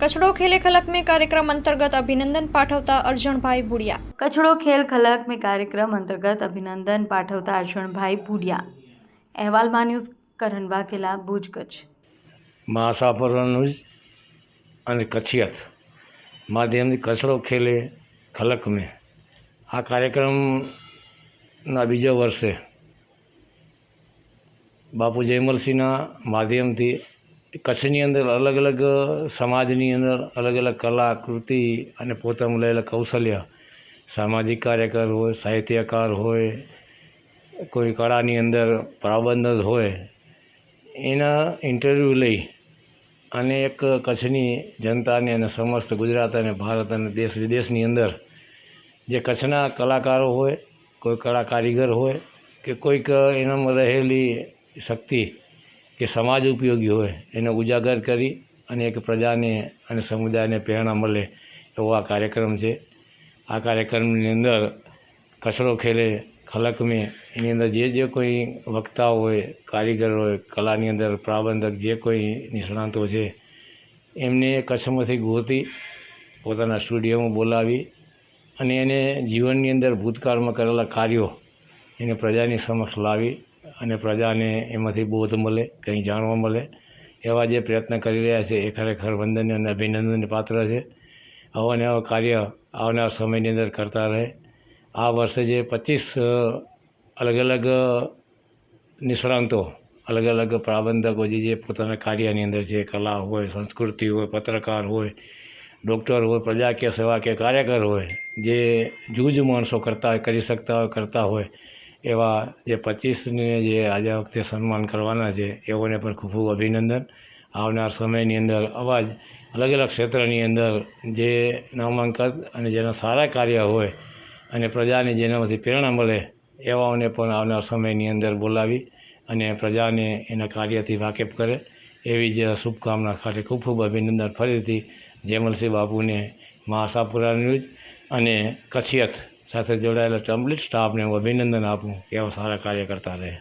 कचड़ो खेले खलक में कार्यक्रम अंतर्गत अभिनंदन पाठवता अर्जुनभाई बुढ़िया। कचड़ो खेल खलक में कार्यक्रम अंतर्गत अभिनंदन पाठवता अर्जुनभाई बुढ़िया। अहवाल न्यूज़ करण वाघेला, भूज, कच्छ। महासापुरा न्यूज़ અને કચ્છિયત માધ્યમથી કચરો ખેલે ખલક મેં આ કાર્યક્રમના બીજા વર્ષે બાપુ જયમલસિંહના માધ્યમથી કચ્છની અંદર અલગ અલગ સમાજની અંદર અલગ અલગ કલાકૃતિ અને પોતાનું મળેલા કૌશલ્ય સામાજિક કાર્યકર હોય, સાહિત્યકાર હોય, કોઈ કળાની અંદર પ્રબંધક હોય, એના ઇન્ટરવ્યૂ લઈ અને એક કચ્છની જનતાને અને સમસ્ત ગુજરાત અને ભારત અને દેશ વિદેશની અંદર જે કચ્છના કલાકારો હોય, કોઈ કળા કારીગર હોય કે કોઈક એનામાં રહેલી શક્તિ કે સમાજ ઉપયોગી હોય એને ઉજાગર કરી અને એક પ્રજાને અને સમુદાયને પ્રેરણા મળે એવો આ કાર્યક્રમ છે। આ કાર્યક્રમની અંદર કચરો ખેલે ખલક મેં એની અંદર જે કોઈ વક્તા હોય, કારીગર હોય, કલાની અંદર પ્રબંધક જે કોઈ નિષ્ણાતો છે એમને કચ્છમાંથી ગોતી પોતાના સ્ટુડિયોમાં બોલાવી અને એને જીવનની અંદર ભૂતકાળમાં કરેલા કાર્યો એને પ્રજાની સમક્ષ લાવી અને પ્રજાને એમાંથી બોધ મળે, કંઈ જાણવા મળે એવા જે પ્રયત્ન કરી રહ્યા છે એ ખરેખર વંદનીય અને અભિનંદનને પાત્ર છે। આવા ને આવા કાર્ય આવનાર સમયની અંદર કરતા રહે। આ વર્ષે જે 25 અલગ અલગ નિષ્ણાંતો, અલગ અલગ પ્રબંધકો જે પોતાના કાર્યની અંદર છે, કલા હોય, સંસ્કૃતિ હોય, પત્રકાર હોય, ડૉક્ટર હોય, પ્રજાકીય સેવા કે કાર્યકર હોય, જે જૂજ માણસો કરી શકતા હોય, કરતા હોય એવા જે 25ને જે આજે વખતે સન્માન કરવાના છે એઓને પણ ખૂબ ખૂબ અભિનંદન। આવનાર સમયની અંદર આવા જ અલગ અલગ ક્ષેત્રની અંદર જે નામાંકિત અને જેના સારા કાર્ય હોય અને પ્રજાને જેનામાંથી પ્રેરણા મળે એવાઓને પણ આવનાર સમયની અંદર બોલાવી અને પ્રજાને એના કાર્યથી વાકેફ કરે એવી જ શુભકામના સાથે ખૂબ ખૂબ અભિનંદન ફરીથી જયમલસિંહ બાપુને, મહાસાપુરા ન્યૂઝ અને કચ્છિયત સાથે જોડાયેલા કમ્પ્લીટ સ્ટાફને હું અભિનંદન આપું કે આવા સારા કાર્ય કરતા રહે।